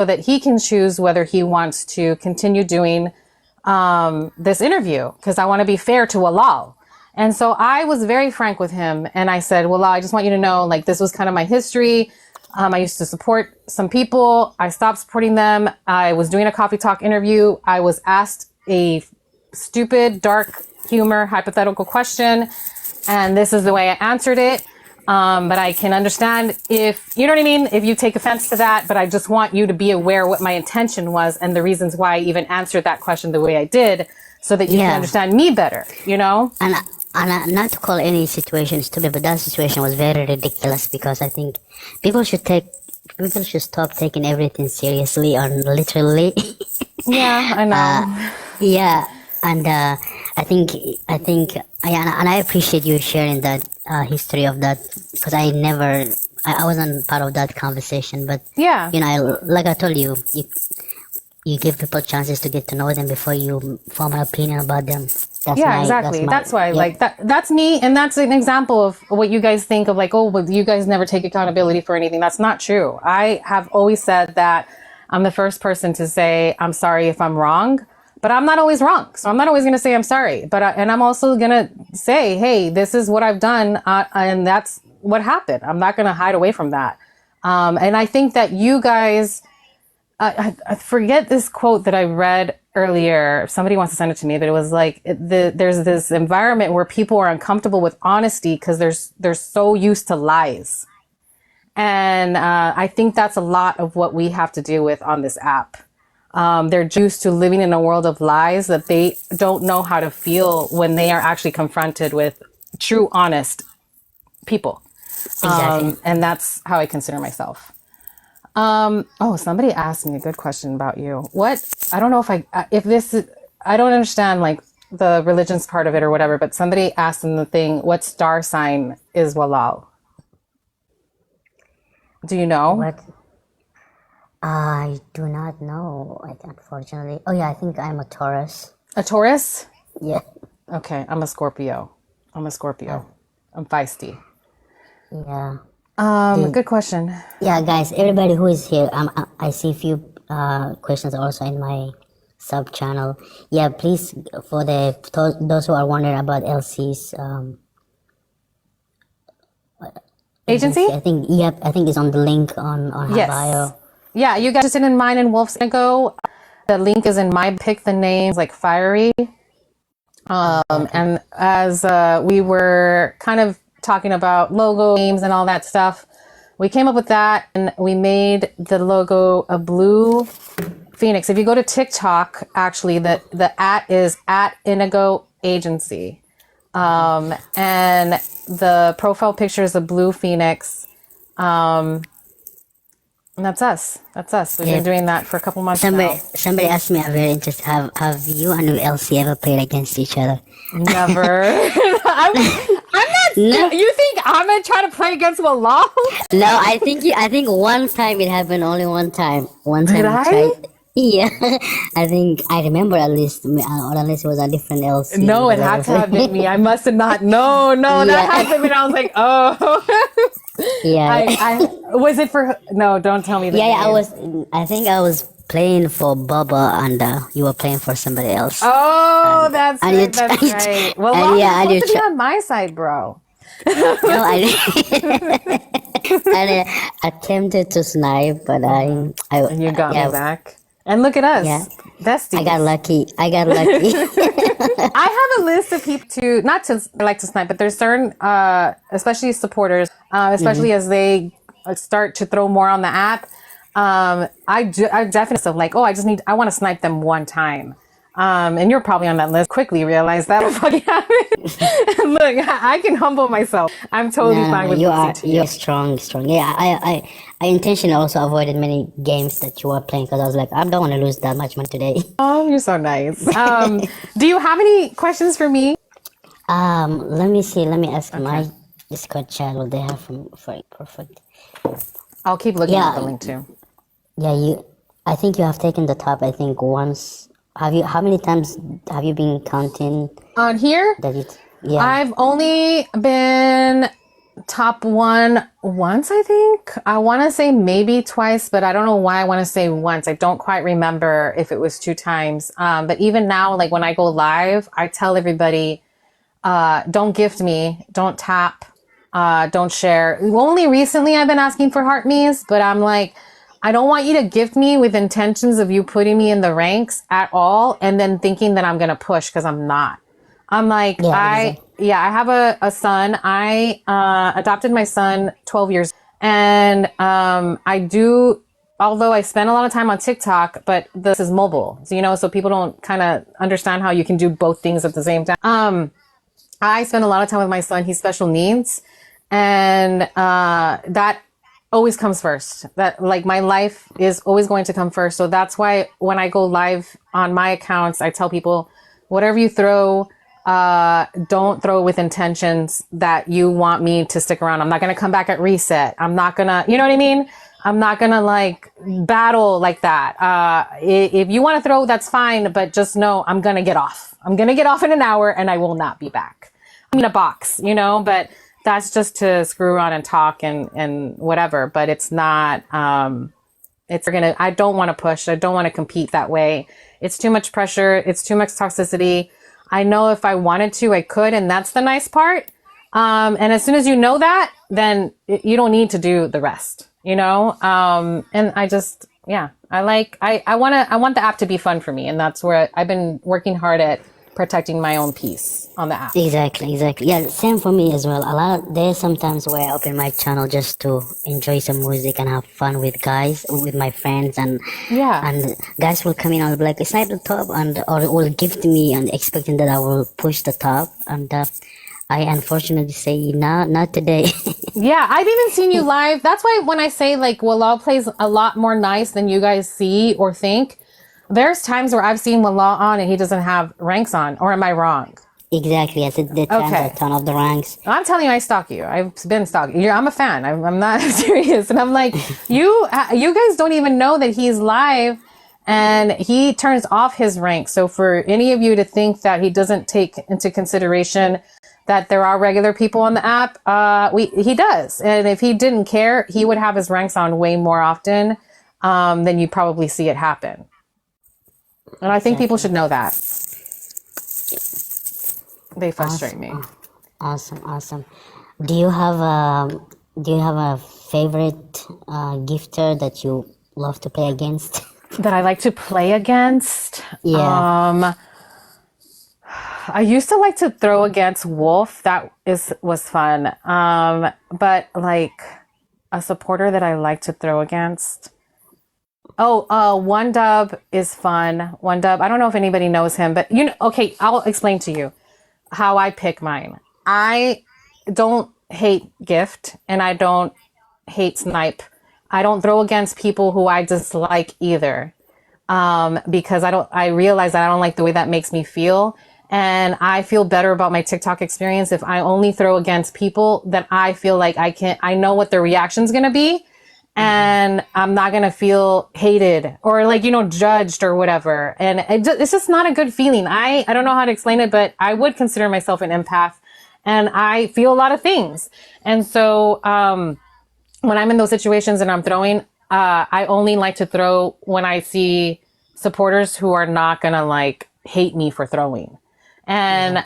so that he can choose whether he wants to continue doing this interview, because I want to be fair to Walal. And so I was very frank with him, and I said, Walal, I just want you to know, like, this was kind of my history. I used to support some people. I stopped supporting them. I was doing a coffee talk interview. I was asked a stupid, dark humor, hypothetical question, and this is the way I answered it. But I can understand if, you know what I mean, if you take offense to that, but I just want you to be aware what my intention was and the reasons why I even answered that question the way I did, so that you can understand me better, you know? And not to call any situation stupid, but that situation was very ridiculous, because I think people should stop taking everything seriously or literally. Yeah, I know. Yeah, and I think, and I appreciate you sharing that history of that, because I wasn't part of that conversation, but yeah, you know, like I told you, you give people chances to get to know them before you form an opinion about them. Exactly. That's why, like, that's me, and that's an example of what you guys think of, like, oh, but you guys never take accountability for anything. That's not true. I have always said that I'm the first person to say I'm sorry if I'm wrong, but I'm not always wrong. So I'm not always going to say I'm sorry, but and I'm also going to say, hey, this is what I've done, and that's what happened. I'm not going to hide away from that. And I think that you guys, I forget this quote that I read earlier. Somebody wants to send it to me, but it was like, there's this environment where people are uncomfortable with honesty because they're so used to lies. And I think that's a lot of what we have to deal with on this app. They're used to living in a world of lies that they don't know how to feel when they are actually confronted with true, honest people. Exactly. And that's how I consider myself. Oh, somebody asked me a good question about you. I don't know I don't understand, like, the religion's part of it or whatever, but somebody asked in the thing, what star sign is Walal? Do you know? What? I do not know, unfortunately. Oh yeah, I think I'm a Taurus. A Taurus? Yeah. Okay, I'm a Scorpio. I'm feisty. Yeah. Good question. Yeah, guys, everybody who is here, I see a few questions also in my sub channel. Yeah, please, for those who are wondering about LC's Agency? I think it's on the link on her bio. Yeah, you guys interested in mine and Wolf's Go? The link is in my pick. The name's like Fiery. And as we were kind of talking about logo names and all that stuff, we came up with that, and we made the logo a blue phoenix. If you go to TikTok, actually, the @ is @Indigo Agency. And the profile picture is a blue phoenix. And that's us. We've been doing that for a couple months now. Somebody asked me, I'm very interested, have you and LC ever played against each other? Never. I'm not. No. You think I'm gonna try to play against Walal? No, I think one time it happened. Only one time. One time. Did I? Tried. Yeah, I think I remember at least, or unless it was a different LC. No, it had to have been me. I must have not. No, that had to have been. I was like, oh. Yeah. I was it for? No, don't tell me that. Yeah, I think I was playing for Bubba, and you were playing for somebody else. Oh, that's right. That's right. Well, you're supposed to be on my side, bro. No, I attempted to snipe, but and you got me back. And look at us. Yeah. Besties. I got lucky. I have a list of people not to like to snipe, but there's certain, especially supporters, especially as they start to throw more on the app. I definitely like, I want to snipe them one time. And you're probably on that list. Quickly realize that fucking happened. Look, I can humble myself. I'm totally fine with you're strong. Yeah, I intentionally also avoided many games that you were playing because I was like, I don't want to lose that much money today. Oh, you're so nice. Do you have any questions for me? Let me see. Let me ask my Discord chat what they have for it. Perfect. I'll keep looking at the link too. Yeah, I think you have taken the top. I think once. How many times have you been counting on here? Yeah. I've only been top one once, I think. I want to say maybe twice, but I don't know why I want to say once. I don't quite remember if it was 2 times. But even now, like when I go live, I tell everybody, don't gift me, don't tap, don't share. Only recently I've been asking for heart me's, but I'm like, I don't want you to gift me with intentions of you putting me in the ranks at all and then thinking that I'm going to push because I'm not. I'm like, Yeah, I have a son. I adopted my son 12 years and although I spend a lot of time on TikTok, but this is mobile, so people don't kind of understand how you can do both things at the same time. I spend a lot of time with my son. He's special needs. And that always comes first. That like my life is always going to come first. So that's why when I go live on my accounts, I tell people, whatever you throw, don't throw with intentions that you want me to stick around. I'm not going to come back at reset. I'm not going to, you know what I mean? I'm not going to like battle like that. If you want to throw, that's fine. But just know I'm going to get off. I'm going to get off in an hour and I will not be back. I'm in a box, but that's just to screw around and talk and whatever. But it's not, I don't want to push. I don't want to compete that way. It's too much pressure. It's too much toxicity. I know if I wanted to, I could. And that's the nice part. And as soon as you know that, then you don't need to do the rest, and I just, I want the app to be fun for me. And that's where I've been working hard at protecting my own peace on the app. Exactly. Yeah, same for me as well. There's sometimes where I open my channel just to enjoy some music and have fun with guys, with my friends, and guys will come in and be like, "Snipe the top," or will gift me and expecting that I will push the top, and I unfortunately say, "No, not today." Yeah, I've even seen you live. That's why when I say like Walal plays a lot more nice than you guys see or think. There's times where I've seen Walal on and he doesn't have ranks on, or am I wrong? Exactly. I said the times I turn off the ranks. I'm telling you, I stalk you. I've been stalking you. I'm a fan. I'm not serious. And I'm like, you guys don't even know that he's live and he turns off his rank. So for any of you to think that he doesn't take into consideration that there are regular people on the app, he does. And if he didn't care, he would have his ranks on way more often than you probably see it happen. And I think people should know that. They frustrate me. Awesome. Do you have a favorite gifter that you love to play against? That I like to play against? Yeah. I used to like to throw against Wolf. That was fun. But like a supporter that I like to throw against. One Dub is fun. One Dub. I don't know if anybody knows him, but okay, I'll explain to you how I pick mine. I don't hate gift and I don't hate snipe. I don't throw against people who I dislike either. Because I realize that I don't like the way that makes me feel. And I feel better about my TikTok experience if I only throw against people that I feel like I know what their reaction's going to be. And I'm not going to feel hated or like, judged or whatever. And it's just not a good feeling. I don't know how to explain it, but I would consider myself an empath and I feel a lot of things. And so, when I'm in those situations and I'm throwing, I only like to throw when I see supporters who are not going to like hate me for throwing. And,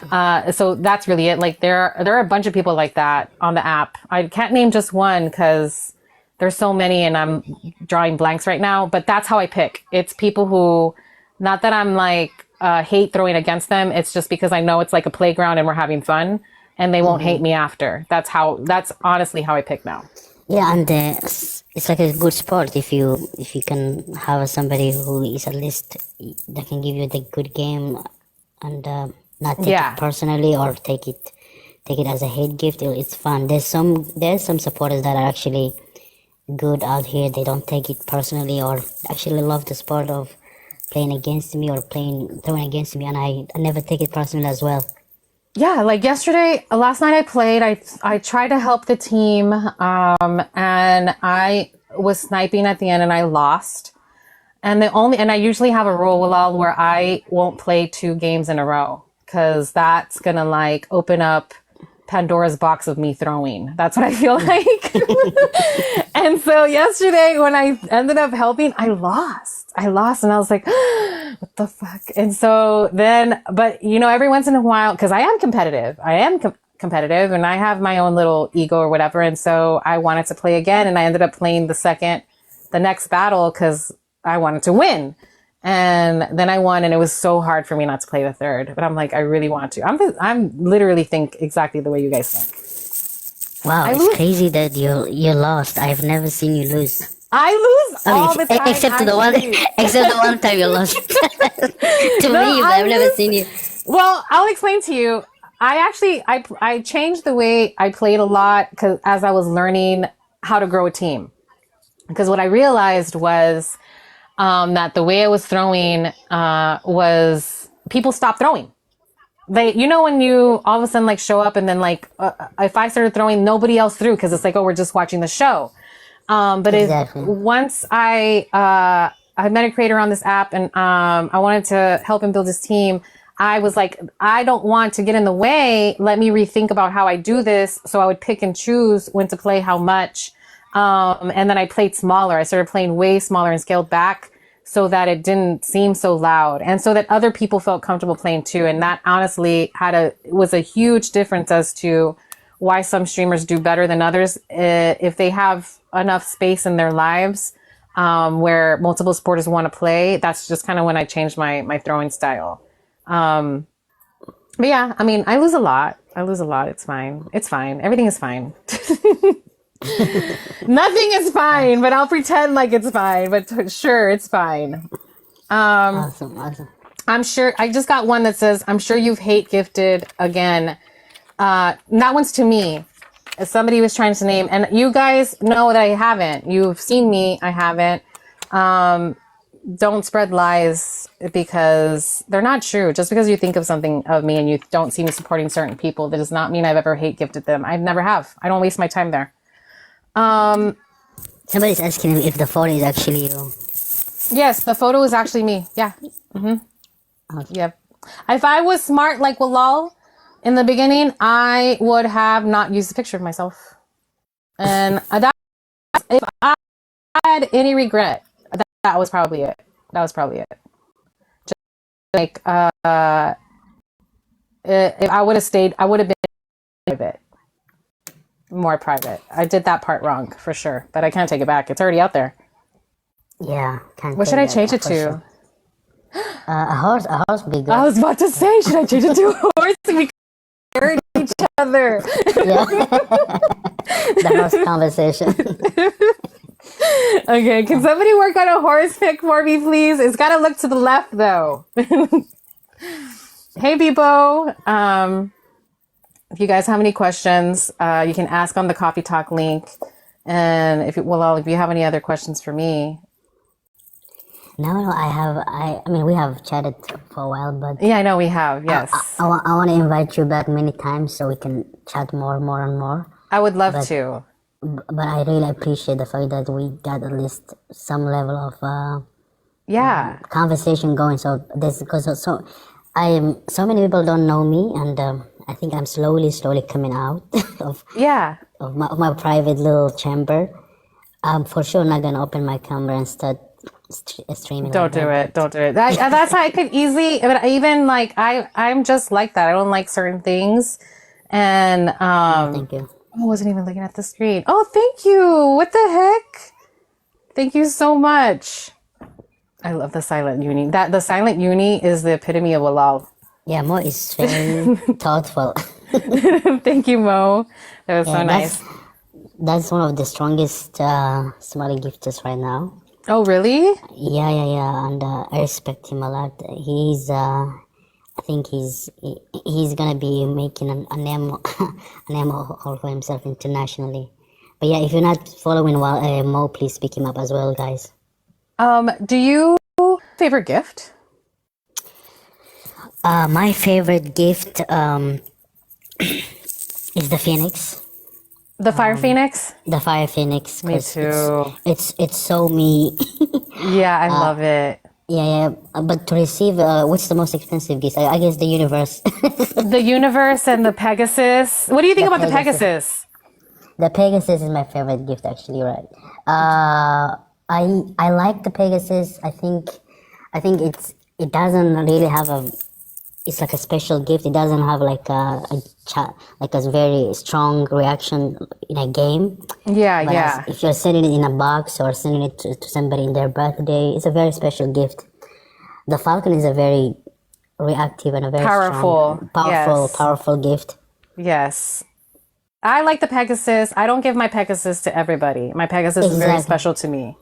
so that's really it. Like there are a bunch of people like that on the app. I can't name just one because there's so many and I'm drawing blanks right now, but that's how I pick. It's people who, not that I'm like, hate throwing against them. It's just because I know it's like a playground and we're having fun and they won't hate me after. That's honestly how I pick now. Yeah. And, it's like a good sport if you can have somebody who is at least that can give you the good game and, not take it personally or take it as a hate gift. It's fun. There's some supporters that are actually good out here. They don't take it personally or actually love the sport of playing against me or throwing against me, and I never take it personally as well. Yeah, like last night I played, I tried to help the team, and I was sniping at the end and I lost. And I usually have a rule, Walal, where I won't play 2 games in a row because that's gonna like open up Pandora's box of me throwing. That's what I feel like. And so yesterday when I ended up helping, I lost and I was like, what the fuck? And so then, but you know, every once in a while, cause I am competitive, competitive and I have my own little ego or whatever. And so I wanted to play again and I ended up playing the next battle cause I wanted to win. And then I won and it was so hard for me not to play the third, but I'm like, I really want to. I'm literally think exactly the way you guys think. Wow, it's crazy that you lost. I've never seen you lose. I lose all the time. Except the one time you lost. I've never seen you. Well, I'll explain to you. I changed the way I played a lot because as I was learning how to grow a team. Because what I realized was that the way I was throwing was people stopped throwing. You know, when you all of a sudden like show up and then like if I started throwing, nobody else threw because it's like, oh, we're just watching the show. But exactly. Once I met a creator on this app and I wanted to help him build his team, I was like, I don't want to get in the way. Let me rethink about how I do this. So I would pick and choose when to play how much. And then I played smaller. I started playing way smaller and scaled back so that it didn't seem so loud and so that other people felt comfortable playing too. And that honestly was a huge difference as to why some streamers do better than others. If they have enough space in their lives, where multiple supporters want to play, that's just kind of when I changed my throwing style. But yeah, I mean, I lose a lot. It's fine. Everything is fine. Nothing is fine, but I'll pretend like it's fine. But sure, it's fine. Awesome. I'm sure. I just got one that says, "I'm sure you've hate gifted again." That one's to me. Somebody was trying to name, and you guys know that I haven't. You've seen me. I haven't. Don't spread lies because they're not true. Just because you think of something of me and you don't see me supporting certain people, that does not mean I've ever hate gifted them. I never have. I don't waste my time there. Somebody's asking if the photo is actually you. Yes, the photo is actually me. Yeah. Mm-hmm. Okay. Yep. If I was smart like Walal in the beginning, I would have not used a picture of myself. And if I had any regret, that was probably it. Just like if I would have stayed, I would have been private. More private. I did that part wrong for sure, but I can't take it back. It's already out there. Yeah. What should I change it to? Sure. A horse would be good. I was about to say, should I change it to a horse? We hurt each other. Yeah. The horse conversation. Okay, can somebody work on a horse pick for me, please? It's got to look to the left, though. Hey, people. If you guys have any questions, you can ask on the Coffee Talk link. And if you have any other questions for me. No, I mean, we have chatted for a while, but... Yeah, I know we have, yes. I want to invite you back many times so we can chat more and more. I would love to. But I really appreciate the fact that we got at least some level of conversation going. So this because so many people don't know me, and I think I'm slowly coming out of my private little chamber. I'm for sure not gonna open my camera and start streaming. Don't do it. That's how I could easily. But even like I'm just like that. I don't like certain things, and thank you. I wasn't even looking at the screen. Oh, thank you. What the heck? Thank you so much. I love the silent uni. The silent uni is the epitome of Walal. Yeah, Mo is very thoughtful. Thank you, Mo. That was so nice. That's one of the strongest smiley gifters right now. Oh, really? Yeah. And I respect him a lot. I think he's gonna be making a name for himself internationally. But yeah, if you're not following Mo, please pick him up as well, guys. Do you favorite gift? My favorite gift is the Phoenix. The Fire Phoenix? The Fire Phoenix. Me too. It's so me. Yeah, I love it. Yeah, yeah. But to receive, what's the most expensive gift? I guess the universe. The universe and the Pegasus. What do you think about the Pegasus? The Pegasus is my favorite gift, actually, right? I like the Pegasus. I think it doesn't really have a. It's like a special gift. It doesn't have like like a very strong reaction in a game. Yeah, But yeah. if you're sending it in a box or sending it to somebody in their birthday, it's a very special gift. The Falcon is a very reactive and a very Powerful. strong, Yes. powerful gift. Yes. I like the Pegasus. I don't give my Pegasus to everybody. My Pegasus is very Exactly, special to me.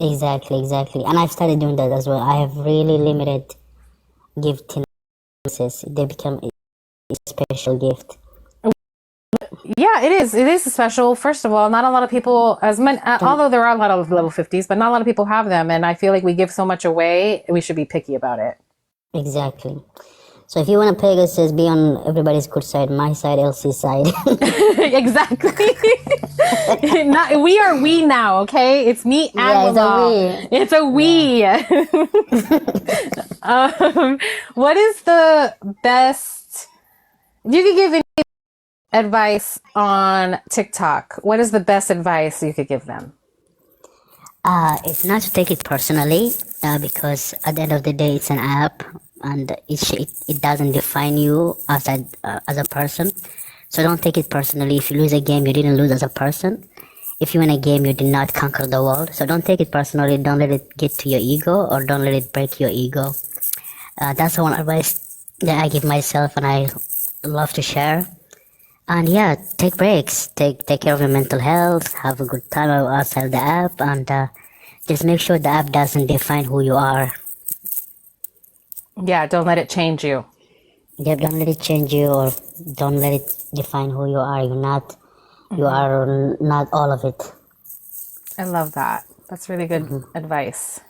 exactly. And I've started doing that as well. I have really limited gifting. They become a special gift. Yeah, it is. It is special. First of all, not a lot of people, although there are a lot of level 50s, but not a lot of people have them. And I feel like we give so much away. We should be picky about it. Exactly. So if you want a Pegasus, be on everybody's good side, my side, Elsie's side. Exactly. We are we now, okay? It's me and Yeah, it's a we. What is the best? If you could give any advice on TikTok, what is the best advice you could give them? It's not to take it personally, because at the end of the day, it's an app, and it doesn't define you as a person. So don't take it personally. If you lose a game, you didn't lose as a person. If you win a game, you did not conquer the world. So don't take it personally. Don't let it get to your ego, or don't let it break your ego. That's the one advice that I give myself, and I love to share. And yeah, take breaks. Take care of your mental health. Have a good time outside the app, and just make sure the app doesn't define who you are. Yeah, don't let it change you. Yeah, don't let it change you, or don't let it define who you are. You are not all of it. I love that. That's really good advice.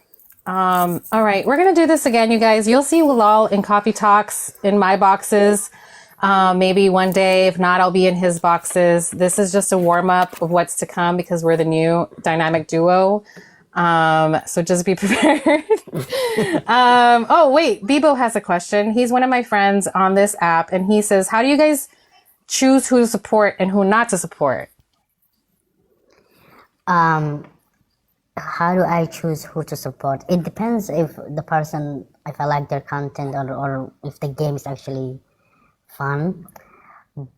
All right, we're gonna do this again, you guys. You'll see Walal in Coffee Talks in my boxes. Maybe one day. If not, I'll be in his boxes. This is just a warm up of what's to come because we're the new dynamic duo. So just be prepared. Oh wait, Bibo has a question. He's one of my friends on this app, and he says, "How do you guys choose who to support and who not to support?" How do I choose who to support? It depends if I like their content, or if the game is actually fun.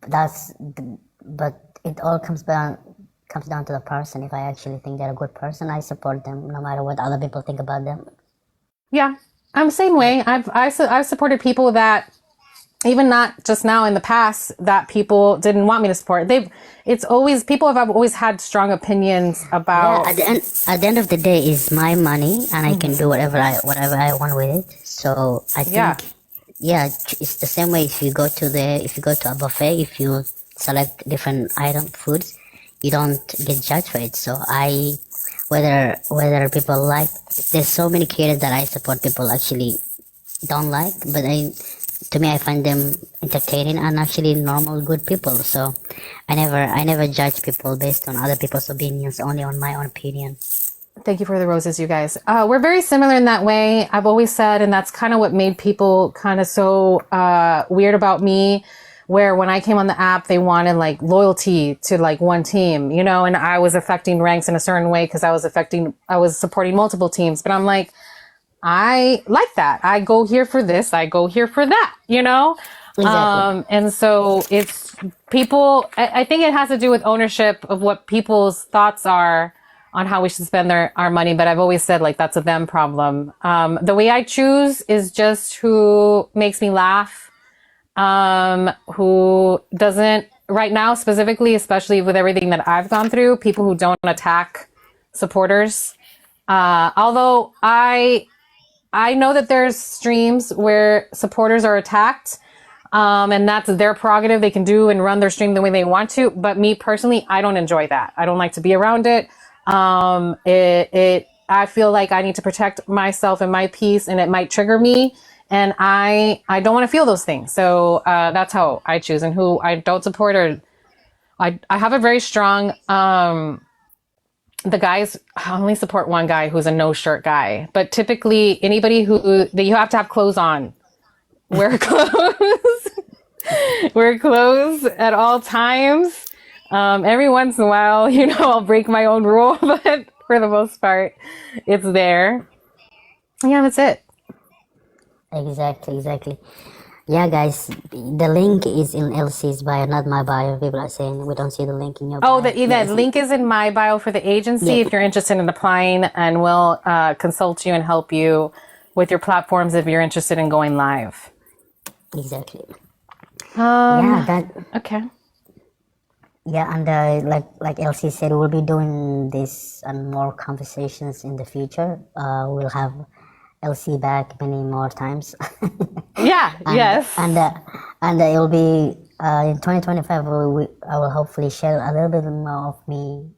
But it all comes down to the person. If I actually think they're a good person, I support them no matter what other people think about them. Yeah, I'm the same way. I've supported people that even not just now, in the past, that people didn't want me to support. People have always had strong opinions about. Yeah, at the end of the day, it's my money, and I can do whatever I want with it. So I think, yeah, it's the same way. If you go to a buffet, if you select different foods, you don't get judged for it. So whether people like, there's so many creators that I support people actually don't like, but to me, I find them entertaining and actually normal, good people. So I never judge people based on other people's opinions, only on my own opinion. Thank you for the roses, you guys. We're very similar in that way. I've always said, and that's kind of what made people kind of so weird about me, where when I came on the app, they wanted like loyalty to like one team, and I was affecting ranks in a certain way because I was supporting multiple teams. But I'm like, I like that. I go here for this. I go here for that, Exactly. And so it's people, I think it has to do with ownership of what people's thoughts are on how we should spend our money. But I've always said like, that's a them problem. The way I choose is just who makes me laugh, who doesn't right now, specifically, especially with everything that I've gone through, people who don't attack supporters. Although I know that there's streams where supporters are attacked, and that's their prerogative. They can do and run their stream the way they want to. But me personally, I don't enjoy that. I don't like to be around it. I feel like I need to protect myself and my peace, and it might trigger me. And I don't want to feel those things. So that's how I choose, and who I don't support. Or I have a very strong the guys only support one guy who's a no shirt guy, but typically anybody that you have to have clothes on, wear clothes, wear clothes at all times. Every once in a while, I'll break my own rule, but for the most part, it's there. Yeah, that's it. Exactly. Yeah, guys, the link is in LC's bio, not my bio. People are saying we don't see the link in your bio. Oh, that link is in my bio for the agency if you're interested in applying, and we'll consult you and help you with your platforms if you're interested in going live. Exactly. Okay. Yeah, and like LC said, we'll be doing this and more conversations in the future. We'll have LC back many more times. Yeah. Yes. And it will be in 2025. I will hopefully share a little bit more of me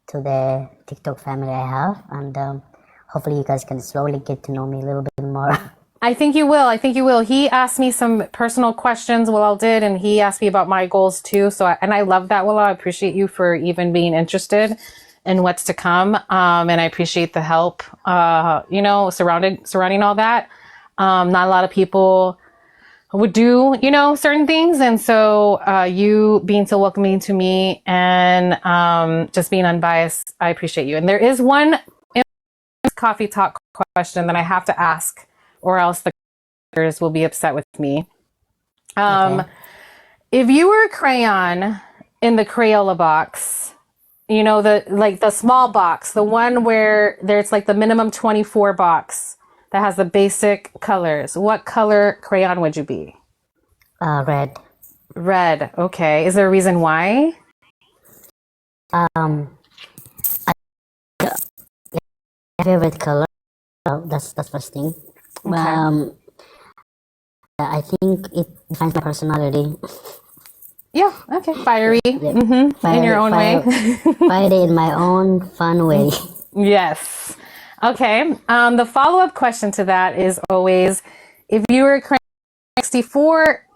to the TikTok family I have, and hopefully you guys can slowly get to know me a little bit more. I think you will. He asked me some personal questions, Walal did, and he asked me about my goals too. And I love that, Walal. I appreciate you for even being interested in what's to come. And I appreciate the help, surrounding all that. Not a lot of people would do, certain things. And so you being so welcoming to me and just being unbiased, I appreciate you. And there is one coffee talk question that I have to ask, or else the creators will be upset with me. Okay. If you were a crayon in the Crayola box, the small box, the one where there's like the minimum 24 box that has the basic colors, what color crayon would you be? Red. Red. Okay. Is there a reason why? Favorite color. That's first thing. Okay. I think it defines my personality. Yeah. Okay. Fiery. Yeah. In your own way. Fiery in my own fun way. Yes. Okay. The follow-up question to that is always, if you were a 64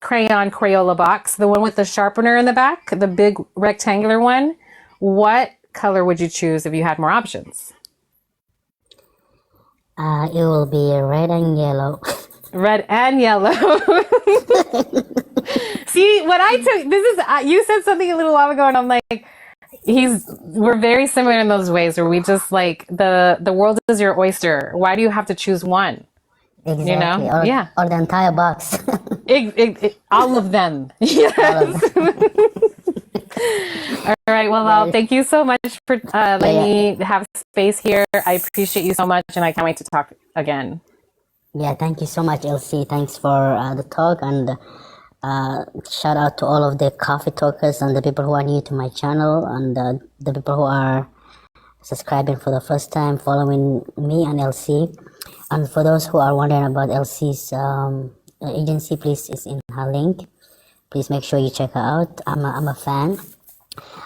crayon Crayola box, the one with the sharpener in the back, the big rectangular one, what color would you choose if you had more options? It will be red and yellow. Red and yellow. See, what I took, you said something a little while ago, and I'm like, we're very similar in those ways where we just like, the world is your oyster. Why do you have to choose one? Exactly. Or the entire box. All of them. Yes. All right. Well, thank you so much for letting me have space here. I appreciate you so much, and I can't wait to talk again. Yeah, thank you so much, LC. Thanks for the talk, and shout out to all of the coffee talkers and the people who are new to my channel, and the people who are subscribing for the first time, following me and LC. And for those who are wondering about LC's agency, please, it's in her link. Please make sure you check her out. I'm a fan.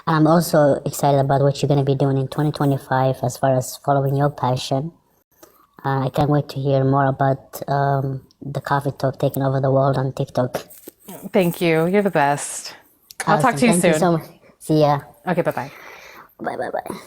And I'm also excited about what you're going to be doing in 2025 as far as following your passion. I can't wait to hear more about the coffee talk taking over the world on TikTok. Thank you. You're the best. I'll talk to you soon. Thank you so much. See ya. Okay, bye-bye. Bye.